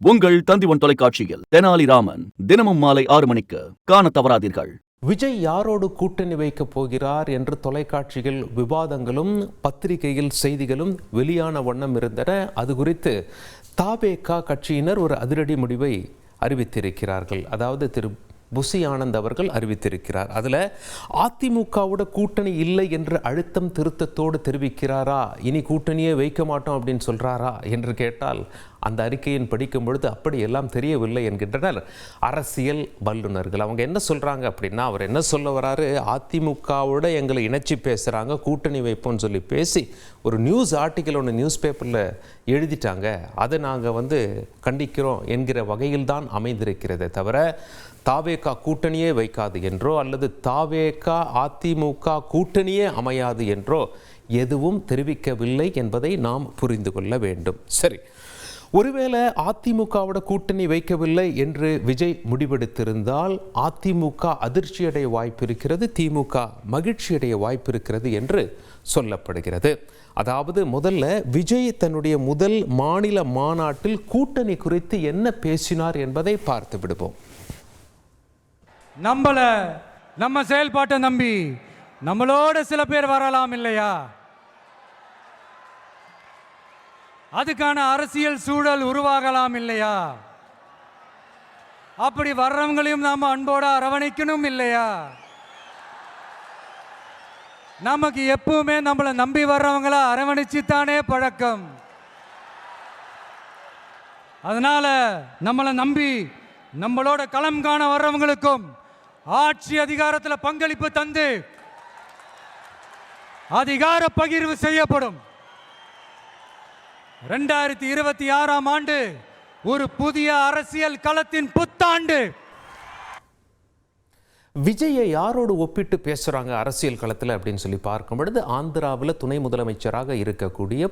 உங்கள் தந்திவன் தொலைக்காட்சியில் தெனாலிராமன் தினமும் மாலை 6 மணிக்கு காண தவறாதீர்கள். விஜய் யாரோடு கூட்டணி வைக்கப் போகிறார் என்று தொலைக்காட்சியில் விவாதங்களும் பத்திரிகையில் செய்திகளும் வெளியான வண்ணம் இருந்தன. அது குறித்து தவேக கட்சியினர் ஒரு அதிரடி முடிவை அறிவித்திருக்கிறார்கள். அதாவது திரு புசி ஆனந்த் அவர்கள் அறிவித்திருக்கிறார். அதில் அதிமுகவோட கூட்டணி இல்லை என்று அழுத்தம் திருத்தத்தோடு தெரிவிக்கிறாரா, இனி கூட்டணியே வைக்க மாட்டோம் அப்படின்னு சொல்கிறாரா என்று கேட்டால் அந்த அறிக்கையின் படிக்கும் பொழுது அப்படி எல்லாம் தெரியவில்லை என்கின்றனர் அரசியல் வல்லுநர்கள். அவங்க என்ன சொல்கிறாங்க அப்படின்னா, அவர் என்ன சொல்ல வராரு, அதிமுகவோட எங்களை இணைச்சி பேசுகிறாங்க, கூட்டணி வைப்போம்னு சொல்லி பேசி ஒரு நியூஸ் ஆர்டிக்கல் ஒன்று நியூஸ் பேப்பரில் எழுதிட்டாங்க, அதை நாங்கள் கண்டிக்கிறோம் என்கிற வகையில் தான் அமைந்திருக்கிறதே தவிர தவேக கூட்டணியே வைக்காது என்றோ அல்லது தவேக அதிமுக கூட்டணியே அமையாது என்றோ எதுவும் தெரிவிக்கவில்லை என்பதை நாம் புரிந்து கொள்ள வேண்டும். சரி, ஒருவேளை அதிமுகவோட கூட்டணி வைக்கவில்லை என்று விஜய் முடிவெடுத்திருந்தால் அதிமுக அதிர்ச்சியடைய வாய்ப்பு இருக்கிறது, திமுக மகிழ்ச்சியடைய வாய்ப்பு இருக்கிறது என்று சொல்லப்படுகிறது. அதாவது முதல்ல விஜய் தன்னுடைய முதல் மாநில மாநாட்டில் கூட்டணி குறித்து என்ன பேசினார் என்பதை பார்த்து விடுவோம். நம்ம செயல்பாட்டை நம்பி நம்மளோட சில பேர் வரலாம் இல்லையா, அதுக்கான அரசியல் சூழல் உருவாகலாம் இல்லையா, அப்படி வர்றவங்களையும் நாம அன்போட அரவணைக்கணும் இல்லையா. நமக்கு எப்பவுமே நம்மளை நம்பி வர்றவங்கள அரவணைச்சுத்தானே பழக்கம். அதனால நம்மளை நம்பி நம்மளோட களம் காண வர்றவங்களுக்கும் ஆட்சி அதிகாரத்தில் பங்களிப்பு தந்து அதிகார பகிர்வு செய்யப்படும். 2026ஆம் ஆண்டு ஒரு புதிய அரசியல் களத்தின் புத்தாண்டு. விஜயை யாரோடு ஒப்பிட்டு பேசுகிறாங்க அரசியல் களத்தில் அப்படின்னு சொல்லி பார்க்கும் பொழுது, ஆந்திராவில் துணை முதலமைச்சராக இருக்கக்கூடிய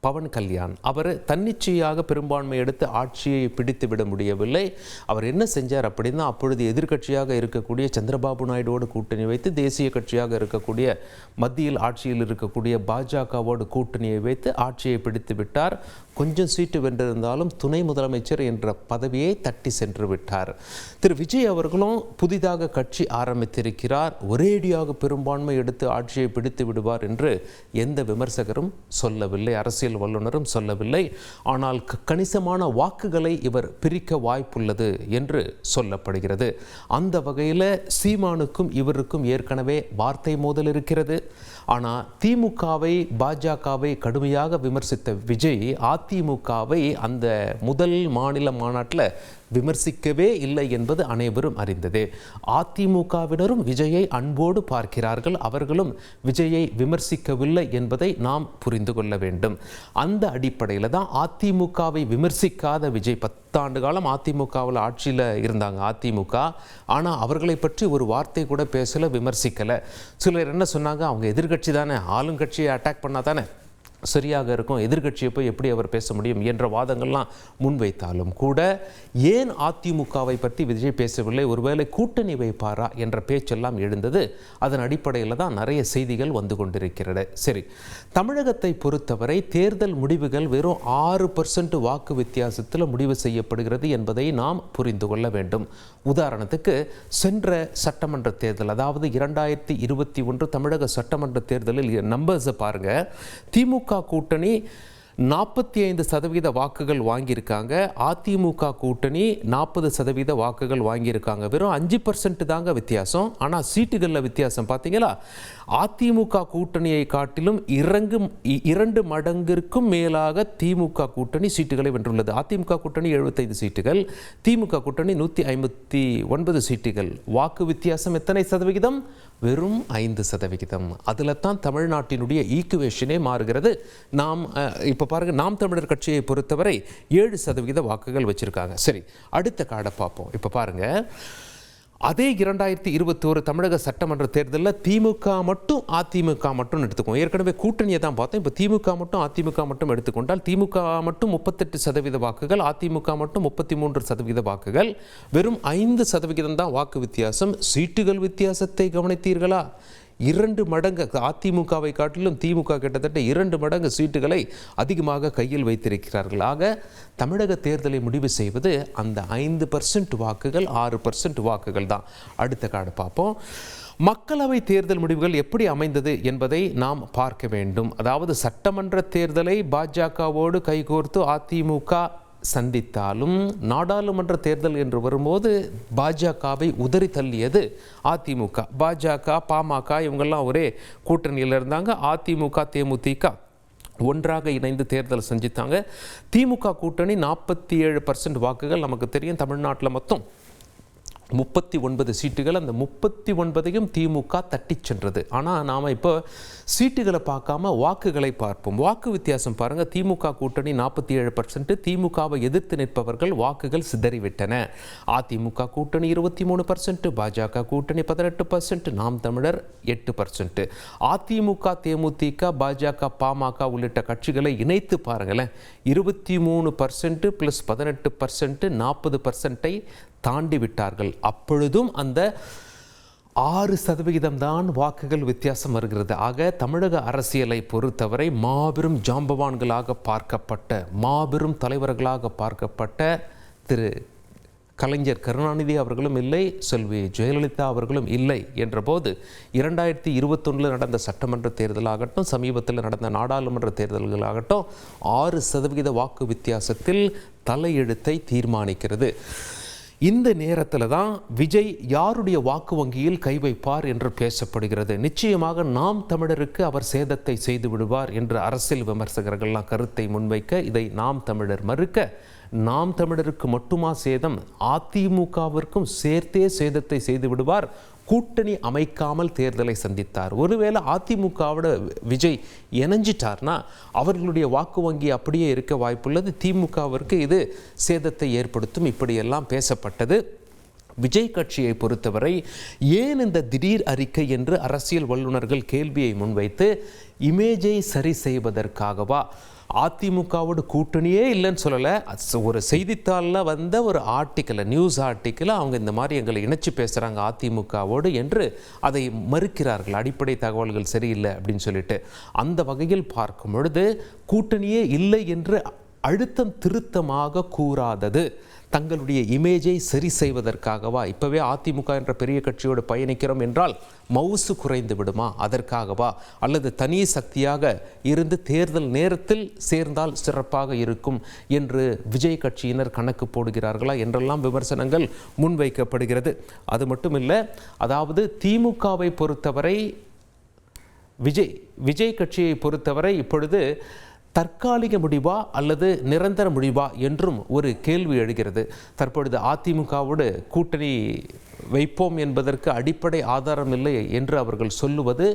பவன் கல்யாண் அவர் தன்னிச்சையாக பெரும்பான்மை எடுத்து ஆட்சியை பிடித்து விட முடியவில்லை. அவர் என்ன செஞ்சார் அப்படின்னா, அப்பொழுது எதிர்கட்சியாக இருக்கக்கூடிய சந்திரபாபு நாயுடுவோடு கூட்டணி வைத்து தேசிய கட்சியாக இருக்கக்கூடிய மத்தியில் ஆட்சியில் இருக்கக்கூடிய பாஜகவோடு கூட்டணியை வைத்து ஆட்சியை பிடித்து விட்டார். கொஞ்சம் சீட்டு வென்றிருந்தாலும் துணை முதலமைச்சர் என்ற பதவியை தட்டி சென்று விட்டார். திரு விஜய் அவர்களும் புதிதாக கட்சி ஆரம்பித்திருக்கிறார். ஒரேடியாக பெரும்பான்மை எடுத்து ஆட்சியை பிடித்து விடுவார் என்று எந்த விமர்சகரும் சொல்லவில்லை, அரசியல் வல்லுநரும் சொல்லவில்லை. ஆனால் கணிசமான வாக்குகளை இவர் பிரிக்க வாய்ப்புள்ளது என்று சொல்லப்படுகிறது. அந்த வகையில் சீமானுக்கும் இவருக்கும் ஏற்கனவே வார்த்தை மோதல் இருக்கிறது. ஆனால் திமுகவை பாஜகவை கடுமையாக விமர்சித்த விஜய் அதிமுகவை அந்த முதல் மாநில மாநாட்டில் விமர்சிக்கவே இல்லை என்பது அனைவரும் அறிந்ததே. அதிமுகவினரும் விஜயை அன்போடு பார்க்கிறார்கள், அவர்களும் விஜயை விமர்சிக்கவில்லை என்பதை நாம் புரிந்து கொள்ள வேண்டும். அந்த அடிப்படையில் தான் அதிமுகவை விமர்சிக்காத விஜய் 10 ஆண்டு காலம் அதிமுகவில் ஆட்சியில் இருந்தாங்க அதிமுக, ஆனால் அவர்களை பற்றி ஒரு வார்த்தை கூட பேசலை, விமர்சிக்கலை. சிலர் என்ன சொன்னாங்க, அவங்க எதிர்கட்சி தானே, ஆளுங்கட்சியை அட்டாக் பண்ணால் தானே சரியாக இருக்கும், எதிர்கட்சியை போய் எப்படி அவர் பேச முடியும் என்ற வாதங்கள்லாம் முன்வைத்தாலும் கூட ஏன் அதிமுகவை பற்றி விஜய் பேசவில்லை, ஒருவேளை கூட்டணி வைப்பாரா என்ற பேச்செல்லாம் எழுந்தது. அதன் அடிப்படையில் தான் நிறைய செய்திகள் வந்து கொண்டிருக்கிறது. சரி, தமிழகத்தை பொறுத்தவரை தேர்தல் முடிவுகள் வெறும் 6% வாக்கு வித்தியாசத்தில் முடிவு செய்யப்படுகிறது என்பதை நாம் புரிந்து கொள்ள வேண்டும். உதாரணத்துக்கு சென்ற சட்டமன்ற தேர்தல், அதாவது 2021 தமிழக சட்டமன்ற தேர்தலில் நம்பர்ஸை பாருங்கள். திமுக கூட்டணி 45% வாக்குகள் வாங்கியிருக்காங்க, அதிமுக கூட்டணி 40% வாக்குகள் வாங்கியிருக்காங்க. வெறும் 5% தாங்க வித்தியாசம். ஆனால் சீட்டுகளில் வித்தியாசம் பார்த்தீங்களா, அதிமுக கூட்டணியை காட்டிலும் 2 மடங்கிற்கும் மேலாக திமுக கூட்டணி சீட்டுகளை வென்றுள்ளது. அதிமுக கூட்டணி 75 சீட்டுகள், திமுக கூட்டணி 159 சீட்டுகள். வாக்கு வித்தியாசம் எத்தனை சதவிகிதம்? வெறும் 5%. அதில் தான் தமிழ்நாட்டினுடைய ஈக்குவேஷனே மாறுகிறது. நாம் இப்போ பாருங்கள், நாம் தமிழர் கட்சியை பொறுத்தவரை 7% வாக்குகள் வச்சுருக்காங்க. சரி, அடுத்த கார்டை பார்ப்போம். இப்போ பாருங்கள், அதே 2021 தமிழக சட்டமன்ற தேர்தலில் திமுக மட்டும் அதிமுக மட்டும் எடுத்துக்கோம். ஏற்கனவே கூட்டணியை தான் பார்த்தோம். இப்போ திமுக மட்டும் அதிமுக மட்டும் எடுத்துக்கொண்டால் திமுக மட்டும் 38% வாக்குகள், அதிமுக மட்டும் 33% வாக்குகள். வெறும் 5% தான் வாக்கு வித்தியாசம். சீட்டுகள் வித்தியாசத்தை கவனித்தீர்களா? 2 மடங்கு, அதிமுகவை காட்டிலும் திமுக கிட்டத்தட்ட 2 மடங்கு சீட்டுகளை அதிகமாக கையில் வைத்திருக்கிறார்கள். ஆக தமிழக தேர்தலை முடிவு செய்வது அந்த 5% வாக்குகள், 6% வாக்குகள் தான். அடுத்த கார்டு பார்ப்போம். மக்களவை தேர்தல் முடிவுகள் எப்படி அமைந்தது என்பதை நாம் பார்க்க வேண்டும். அதாவது சட்டமன்ற தேர்தலை பாஜகவோடு கைகோர்த்து அதிமுக சந்தித்தாலும் நாடாளுமன்ற தேர்தல் என்று வரும்போது பாஜகவை உதறி தள்ளியது அதிமுக. பாஜக, பாமக இவங்கெல்லாம் ஒரே கூட்டணியில் இருந்தாங்க. அதிமுக, தேமுதிக ஒன்றாக இணைந்து தேர்தல் செஞ்சித்தாங்க. திமுக கூட்டணி 47% வாக்குகள். நமக்கு தெரியும் தமிழ்நாட்டில் மொத்தம் 39 சீட்டுகள். அந்த 39ஐயும் திமுக தட்டி சென்றது. ஆனால் நாம் இப்போ சீட்டுகளை பார்க்காம வாக்குகளை பார்ப்போம். வாக்கு வித்தியாசம் பாருங்கள். திமுக கூட்டணி 47%, திமுகவை எதிர்த்து நிற்பவர்கள் வாக்குகள் சிதறிவிட்டன. அதிமுக கூட்டணி 23%, பாஜக கூட்டணி 18%, நாம் தமிழர் 8%. அதிமுக, தேமுதிக, பாஜக, பாமக உள்ளிட்ட கட்சிகளை இணைத்து பாருங்களேன். 23% + 18% 40%-ஐ தாண்டி விட்டார்கள். அப்பொழுதும் அந்த 6% தான் வாக்குகள் வித்தியாசம் வருகிறது. ஆக தமிழக அரசியலை பொறுத்தவரை மாபெரும் ஜாம்பவான்களாக பார்க்கப்பட்ட, மாபெரும் தலைவர்களாக பார்க்கப்பட்ட திரு கலைஞர் கருணாநிதி அவர்களும் இல்லை, செல்வி ஜெயலலிதா அவர்களும் இல்லை என்ற போது 2021 நடந்த சட்டமன்ற தேர்தலாகட்டும், சமீபத்தில் நடந்த நாடாளுமன்ற தேர்தல்களாகட்டும் 6% வாக்கு வித்தியாசத்தில் தலையெழுத்தை தீர்மானிக்கிறது. இந்த நேரத்தில் தான் விஜய் யாருடைய வாக்கு வங்கியில் கை வைப்பார் என்று பேசப்படுகிறது. நிச்சயமாக நாம் தமிழருக்கு அவர் சேதத்தை செய்து விடுவார் என்று அரசியல் விமர்சகர்கள்லாம் கருத்தை முன்வைக்க, இதை நாம் தமிழர் மறுக்க, நாம் தமிழருக்கு மட்டுமா சேதம், அதிமுகவிற்கும் சேர்த்தே சேதத்தை செய்து விடுவார், கூட்டணி அமைக்காமல் தேர்தலை சந்தித்தார். ஒருவேளை அதிமுகவோட விஜய் இணைஞ்சிட்டார்னா அவர்களுடைய வாக்கு வங்கி அப்படியே இருக்க வாய்ப்புள்ளது. திமுகவிற்கு இது சேதத்தை ஏற்படுத்தும். இப்படியெல்லாம் பேசப்பட்டது. விஜய் கட்சியை பொறுத்தவரை ஏன் இந்த திடீர் அறிக்கை என்று அரசியல் வல்லுநர்கள் கேள்வியை முன்வைத்து, இமேஜை சரி செய்வதற்காகவா? அதிமுகவோட கூட்டணியே இல்லைன்னு சொல்லலை. ஒரு செய்தித்தாளில் வந்த ஒரு ஆர்டிக்கலை, நியூஸ் ஆர்டிக்கலை அவங்க இந்த மாதிரி எங்களை இணைச்சி பேசுகிறாங்க அதிமுகவோடு என்று அதை மறுக்கிறார்கள். அடிப்படை தகவல்கள் சரியில்லை அப்படின்னு சொல்லிட்டு. அந்த வகையில் பார்க்கும் பொழுது கூட்டணியே இல்லை என்று அழுத்தம் திருத்தமாக கூறாதது தங்களுடைய இமேஜை சரி செய்வதற்காகவா? இப்போவே அதிமுக என்ற பெரிய கட்சியோடு பயணிக்கிறோம் என்றால் மவுசு குறைந்து விடுமா, அதற்காகவா? அல்லது தனி சக்தியாக இருந்து தேர்தல் நேரத்தில் சேர்ந்தால் சிறப்பாக இருக்கும் என்று விஜய் கட்சியினர் கணக்கு போடுகிறார்களா என்றெல்லாம் விமர்சனங்கள் முன்வைக்கப்படுகிறது. அது மட்டும் இல்லை, அதாவது திமுகவை பொறுத்தவரை, விஜய் கட்சியை பொறுத்தவரை இப்பொழுது தற்காலிக முடிவா அல்லது நிரந்தர முடிவா என்றும் ஒரு கேள்வி எழுகிறது. தற்பொழுது அதிமுகவோடு கூட்டணி வைப்போம் என்பதற்கு அடிப்படை ஆதாரம் இல்லை என்று அவர்கள் சொல்லுவது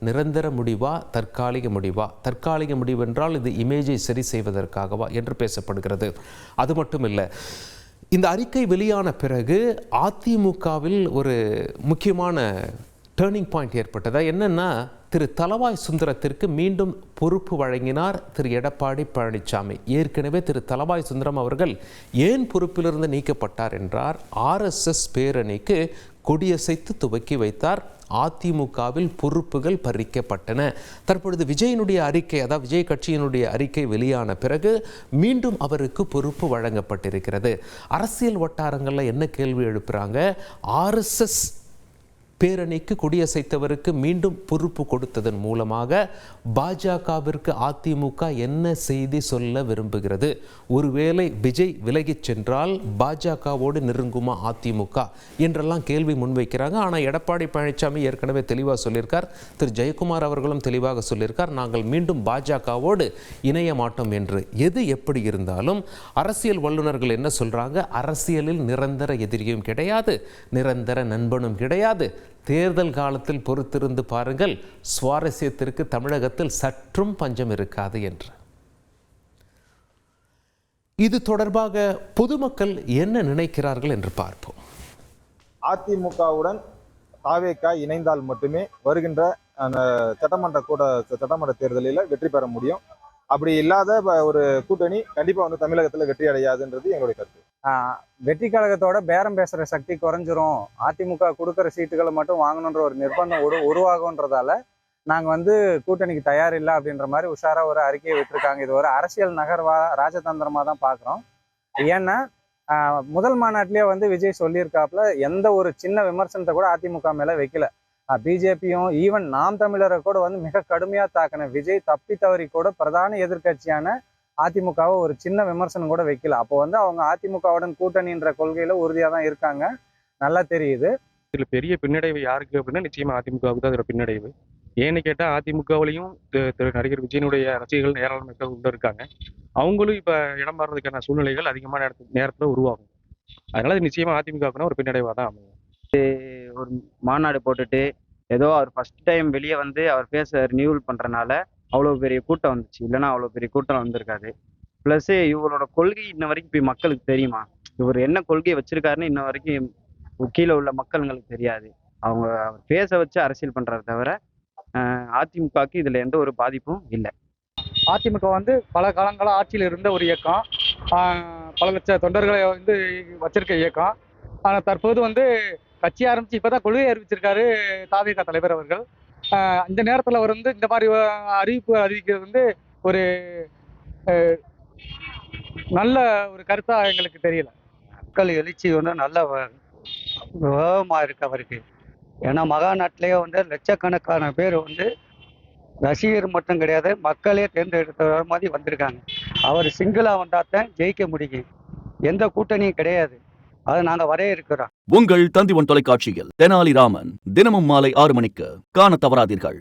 நிரந்தர முடிவா, தற்காலிக முடிவா? தற்காலிக முடிவென்றால் இது இமேஜை சரி செய்வதற்காகவா என்று பேசப்படுகிறது. அது மட்டும் இல்லை, இந்த அறிக்கை வெளியான பிறகு அதிமுகவில் ஒரு முக்கியமான டேர்னிங் பாயிண்ட் ஏற்பட்டதா. என்னன்னா, திரு தளவாய் சுந்தரத்திற்கு மீண்டும் பொறுப்பு வழங்கினார் திரு எடப்பாடி பழனிசாமி. ஏற்கனவே திரு தளவாய் சுந்தரம் அவர்கள் ஏன் பொறுப்பிலிருந்து நீக்கப்பட்டார் என்றார், RSS பேரணிக்கு கொடியசைத்து துவக்கி வைத்தார், அதிமுகவில் பொறுப்புகள் பறிக்கப்பட்டன. தற்பொழுது விஜயனுடைய அறிக்கை, அதாவது விஜய் கட்சியினுடைய அறிக்கை வெளியான பிறகு மீண்டும் அவருக்கு பொறுப்பு வழங்கப்பட்டிருக்கிறது. அரசியல் வட்டாரங்களில் என்ன கேள்வி எழுப்புறாங்க, RSS பேரணிக்கு கொடியசைத்தவருக்கு மீண்டும் பொறுப்பு கொடுத்ததன் மூலமாக பாஜகவிற்கு அதிமுக என்ன செய்தி சொல்ல விரும்புகிறது? ஒருவேளை விஜய் விலகிச் சென்றால் பாஜகவோடு நெருங்குமா அதிமுக என்றெல்லாம் கேள்வி முன்வைக்கிறாங்க. ஆனால் எடப்பாடி பழனிசாமி ஏற்கனவே தெளிவாக சொல்லியிருக்கார், திரு ஜெயக்குமார் அவர்களும் தெளிவாக சொல்லியிருக்கார், நாங்கள் மீண்டும் பாஜகவோடு இணைய மாட்டோம் என்று. எது எப்படி இருந்தாலும் அரசியல் வல்லுநர்கள் என்ன சொல்றாங்க, அரசியலில் நிரந்தர எதிரியும் கிடையாது, நிரந்தர நண்பனும் கிடையாது. தேர்தல் காலத்தில் பொறுத்திருந்து பாருங்கள், சுவாரஸ்யத்திற்கு தமிழகத்தில் சற்றும் பஞ்சம் இருக்காது என்று. இது தொடர்பாக பொதுமக்கள் என்ன நினைக்கிறார்கள் என்று பார்ப்போம். அதிமுகவுடன் தாவேகா இணைந்தால் மட்டுமே வருகின்ற சட்டமன்ற தேர்தலில் வெற்றி பெற முடியும். அப்படி இல்லாத ஒரு கூட்டணி கண்டிப்பா தமிழகத்துல வெற்றி அடையாதுன்றது எங்களுடைய கருத்து. வெற்றி கழகத்தோட பேரம் பேசுகிற சக்தி குறைஞ்சிரும், அதிமுக கொடுக்குற சீட்டுகளை மட்டும் வாங்கணுன்ற ஒரு நிர்பந்தம் உருவாகுன்றதால நாங்கள் வந்து கூட்டணிக்கு தயார் இல்லை அப்படின்ற மாதிரி உஷாராக ஒரு அறிக்கையை விட்டுருக்காங்க. இது ஒரு அரசியல் நகர்வா ராஜதந்திரமாக தான் பார்க்குறோம். ஏன்னா முதல் மாநாட்டிலேயே வந்து விஜய் சொல்லியிருக்காப்புல எந்த ஒரு சின்ன விமர்சனத்தை கூட அதிமுக மேலே வைக்கல. பிஜேபியும் ஈவன் நாம் தமிழரை கூட வந்து மிக கடுமையாக தாக்கின விஜய் தப்பி தவறி கூட பிரதான எதிர்கட்சியான அதிமுகவை ஒரு சின்ன விமர்சனம் கூட வைக்கல. அப்போ வந்து அவங்க அதிமுகவுடன் கூட்டணின்ற கொள்கையில உறுதியாக தான் இருக்காங்க, நல்லா தெரியுது. இதில் பெரிய பின்னடைவு யாருக்கு அப்படின்னா நிச்சயமா அதிமுகவுக்கு தான் அதில் பின்னடைவு. ஏன்னு கேட்டால் அதிமுகவிலையும் திரு நடிகர் விஜயனுடைய ரசிகர்கள் ஏராளமான மக்கள் உள்ள இருக்காங்க. அவங்களும் இப்போ இடம் மாறுறதுக்கான சூழ்நிலைகள் அதிகமான நேரத்தில் உருவாகும். அதனால இது நிச்சயமா அதிமுகவுக்குன்னா ஒரு பின்னடைவாக தான் அமையும். ஒரு மாநாடு போட்டுட்டு ஏதோ அவர் ஃபர்ஸ்ட் டைம் வெளியே வந்து அவர் பேச ரினியூவல் பண்ணுறனால அவ்வளோ பெரிய கூட்டம் வந்துச்சு, இல்லைன்னா அவ்வளோ பெரிய கூட்டம் வந்திருக்காது. ப்ளஸ்ஸு இவரோட கொள்கை இன்ன வரைக்கும் இப்போ மக்களுக்கு தெரியுமா, இவர் என்ன கொள்கையை வச்சிருக்காருன்னு இன்ன வரைக்கும் கீழே உள்ள மக்களுங்களுக்கு தெரியாது. அவங்க அவர் பேச வச்சு அரசியல் பண்ணுறாரு தவிர அதிமுகவுக்கு இதில் எந்த ஒரு பாதிப்பும் இல்லை. அதிமுக வந்து பல காலங்களாக ஆட்சியில் இருந்த ஒரு இயக்கம், பல லட்ச தொண்டர்களை வந்து வச்சிருக்க இயக்கம். ஆனால் தற்போது வந்து கட்சி ஆரம்பித்து இப்போ தான் கொள்கையை அறிவிச்சிருக்காரு தாவேகா தலைவர் அவர்கள். இந்த நேரத்தில் அவர் வந்து இந்த மாதிரி அறிவிப்பு அறிவிக்கிறது வந்து ஒரு நல்ல ஒரு கருத்தாக எங்களுக்கு தெரியல. மக்கள் எழுச்சி வந்து நல்ல வேகமாக இருக்கு அவருக்கு. ஏன்னா மகாநாட்டிலேயே வந்து லட்சக்கணக்கான பேர் வந்து ரசிகர் மட்டும் கிடையாது, மக்களே தேர்ந்தெடுத்த மாதிரி வந்திருக்காங்க. அவர் சிங்கிளாக வந்தாத்தான் ஜெயிக்க முடியும், எந்த கூட்டணியும் கிடையாது. அதை நாங்கள் வரையறுக்கிறோம். உங்கள் தந்தி ஒன் தொலைக்காட்சியில் தெனாலிராமன் தினமும் மாலை 6 மணிக்கு காண தவறாதீர்கள்.